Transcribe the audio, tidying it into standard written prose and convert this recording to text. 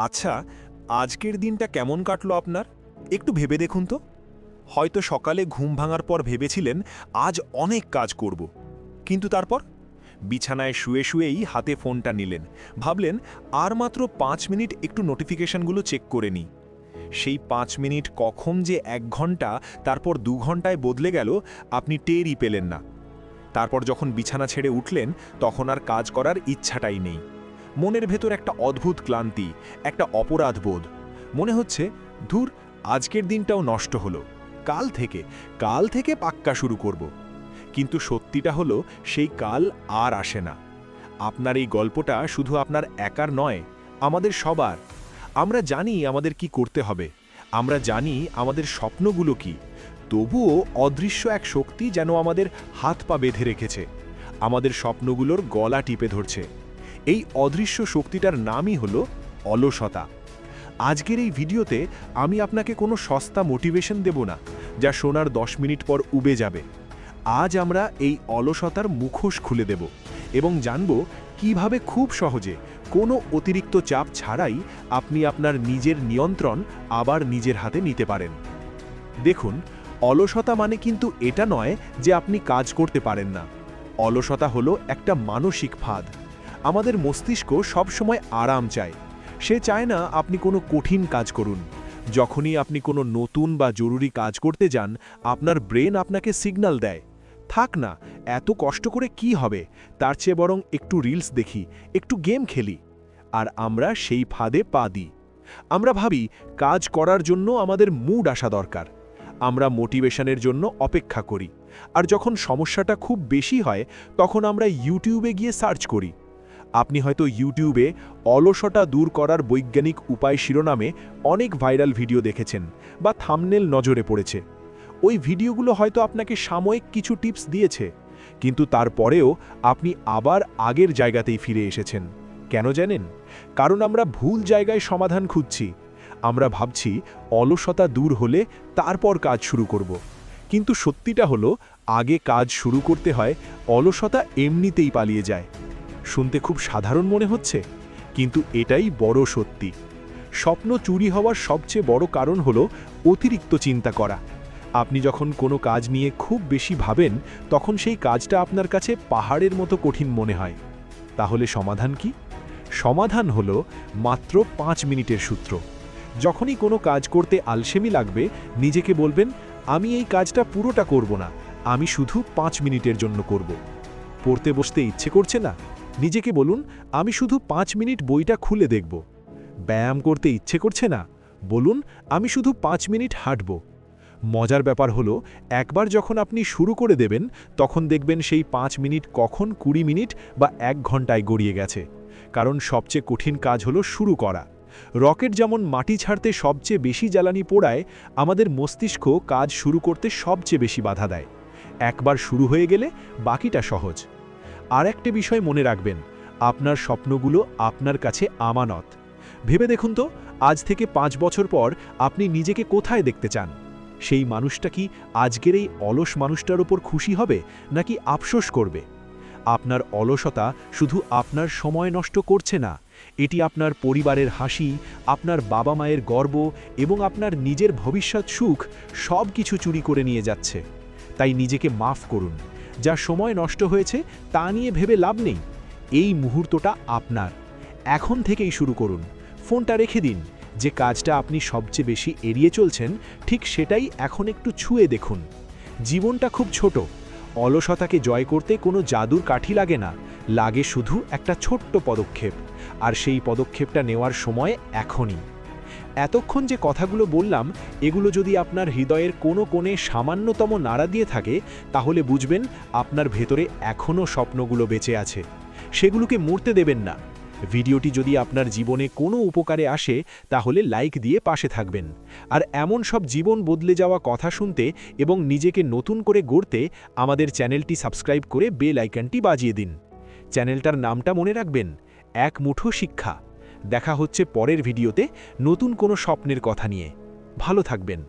আচ্ছা, আজকের দিনটা কেমন কাটলো আপনার? একটু ভেবে দেখুন তো। হয়তো সকালে ঘুম ভাঙার পর ভেবেছিলেন আজ অনেক কাজ করব। কিন্তু তারপর বিছানায় শুয়ে শুয়েই হাতে ফোনটা নিলেন। ভাবলেন আর মাত্র 5 মিনিট একটু নোটিফিকেশনগুলো চেক করে নিই। সেই 5 মিনিট কখন যে 1 ঘন্টা, তারপর 2 ঘন্টায় বদলে গেল আপনি টেরই পেলেন না। তারপর যখন বিছানা ছেড়ে উঠলেন তখন আর কাজ করার ইচ্ছাটাই নেই। মনের ভেতর একটা অদ্ভুত ক্লান্তি, একটা অপরাধ বোধ। মনে হচ্ছে ধুর, আজকের দিনটাও নষ্ট হলো। কাল থেকে পাক্কা শুরু করব। কিন্তু সত্যিটা হলো সেই কাল আর আসে না। আপনার এই গল্পটা শুধু আপনার একার নয়, আমাদের সবার। আমরা জানি আমাদের কি করতে হবে, আমরা জানি আমাদের স্বপ্নগুলো কি। তবুও অদৃশ্য এক শক্তি যেন আমাদের হাত পা বেঁধে রেখেছে, আমাদের স্বপ্নগুলোর গলা টিপে ধরছে। এই অদৃশ্য শক্তিটার নামই হলো অলসতা। আজকের এই ভিডিওতে আমি আপনাকে কোনো সস্তা মোটিভেশন দেব না, যা শোনার 10 মিনিট পর উবে যাবে। আজ আমরা এই অলসতার মুখোশ খুলে দেব এবং জানব কিভাবে খুব সহজে, কোনো অতিরিক্ত চাপ ছাড়াই আপনি আপনার নিজের নিয়ন্ত্রণ আবার নিজের হাতে নিতে পারেন। দেখুন, অলসতা মানে কিন্তু এটা নয় যে আপনি কাজ করতে পারেন না। অলসতা হলো একটা মানসিক ফাঁদ। আমাদের মস্তিষ্ক সবসময় আরাম চায়। সে চায় না আপনি কোনো কঠিন কাজ করুন। যখনই আপনি কোনো নতুন বা জরুরি কাজ করতে যান, আপনার ব্রেন আপনাকে সিগন্যাল দেয়, থাক না, এত কষ্ট করে কি হবে, তার চেয়ে বরং একটু রিলস দেখি, একটু গেম খেলি। আর আমরা সেই ফাঁদে পা দিই। আমরা ভাবি কাজ করার জন্য আমাদের মুড আসা দরকার। আমরা মোটিভেশনের জন্য অপেক্ষা করি। আর যখন সমস্যাটা খুব বেশি হয়, তখন আমরা ইউটিউবে গিয়ে সার্চ করি। আপনি হয়তো ইউটিউবে অলসতা দূর করার বৈজ্ঞানিক উপায় শিরোনামে অনেক ভাইরাল ভিডিও দেখেছেন বা থাম্বনেল নজরে পড়েছে। ওই ভিডিওগুলো হয়তো আপনাকে সাময়িক কিছু টিপস দিয়েছে, কিন্তু তারপরেও আপনি আবার আগের জায়গাতেই ফিরে এসেছেন। কেন জানেন? কারণ আমরা ভুল জায়গায় সমাধান খুঁজছি। আমরা ভাবছি অলসতা দূর হলে তারপর কাজ শুরু করব। কিন্তু সত্যিটা হলো, আগে কাজ শুরু করতে হয়, অলসতা এমনিতেই পালিয়ে যায়। শুনতে খুব সাধারণ মনে হচ্ছে, কিন্তু এটাই বড় সত্যি। স্বপ্ন চুরি হওয়ার সবচেয়ে বড় কারণ হলো অতিরিক্ত চিন্তা করা। আপনি যখন কোনো কাজ নিয়ে খুব বেশি ভাবেন, তখন সেই কাজটা আপনার কাছে পাহাড়ের মতো কঠিন মনে হয়। তাহলে সমাধান কি? সমাধান হলো মাত্র 5 মিনিটের সূত্র। যখনই কোনো কাজ করতে আলসেমি লাগবে, নিজেকে বলবেন, আমি এই কাজটা পুরোটা করব না, আমি শুধু 5 মিনিটের জন্য করব। পড়তে বসতে ইচ্ছে করছে না? নিজেকে বলুন, আমি শুধু 5 মিনিট বইটা খুলে দেখব। ব্যায়াম করতে ইচ্ছে করছে না? বলুন, আমি শুধু 5 মিনিট হাঁটব। মজার ব্যাপার হলো, একবার যখন আপনি শুরু করে দেবেন, তখন দেখবেন সেই 5 মিনিট কখন 20 মিনিট বা 1 ঘন্টায় গড়িয়ে গেছে। কারণ সবচেয়ে কঠিন কাজ হলো শুরু করা। রকেট যেমন মাটি ছাড়তে সবচেয়ে বেশি জ্বালানি পোড়ায়, আমাদের মস্তিষ্ক কাজ শুরু করতে সবচেয়ে বেশি বাধা দেয়। একবার শুরু হয়ে গেলে বাকিটা সহজ। আর একটা বিষয় মনে রাখবেন, আপনার স্বপ্নগুলো আপনার কাছে আমানত। ভেবে দেখুন তো, আজ থেকে 5 বছর পর আপনি নিজেকে কোথায় দেখতে চান? সেই মানুষটা কি আজকের এই অলস মানুষটার উপর খুশি হবে, নাকি আফসোস করবে? আপনার অলসতা শুধু আপনার সময় নষ্ট করছে না, এটি আপনার পরিবারের হাসি, আপনার বাবা মায়ের গর্ব এবং আপনার নিজের ভবিষ্যৎ সুখ সব কিছু চুরি করে নিয়ে যাচ্ছে। তাই নিজেকে মাফ করুন। যা সময় নষ্ট হয়েছে তা নিয়ে ভেবে লাভ নেই। এই মুহূর্তটা আপনার। এখন থেকেই শুরু করুন। ফোনটা রেখে দিন। যে কাজটা আপনি সবচেয়ে বেশি এড়িয়ে চলছেন, ঠিক সেটাই এখন একটু ছুঁয়ে দেখুন। জীবনটা খুব ছোট। অলসতাকে জয় করতে কোনো জাদুর কাঠি লাগে না, লাগে শুধু একটা ছোট্ট পদক্ষেপ। আর সেই পদক্ষেপটা নেওয়ার সময় এখনই। এতক্ষণ যে কথাগুলো বললাম, এগুলো যদি আপনার হৃদয়ের কোনো কোণে সামান্যতম নাড়া দিয়ে থাকে, তাহলে বুঝবেন আপনার ভেতরে এখনও স্বপ্নগুলো বেঁচে আছে। সেগুলোকে মরতে দেবেন না। ভিডিওটি যদি আপনার জীবনে কোনো উপকারে আসে, তাহলে লাইক দিয়ে পাশে থাকবেন। আর এমন সব জীবন বদলে যাওয়া কথা শুনতে এবং নিজেকে নতুন করে গড়তে আমাদের চ্যানেলটি সাবস্ক্রাইব করে বেল আইকনটি বাজিয়ে দিন। চ্যানেলটার নামটা মনে রাখবেন, এক মুঠো শিক্ষা। দেখা হচ্ছে পরের ভিডিওতে নতুন কোনো স্বপ্নের কথা নিয়ে। ভালো থাকবেন।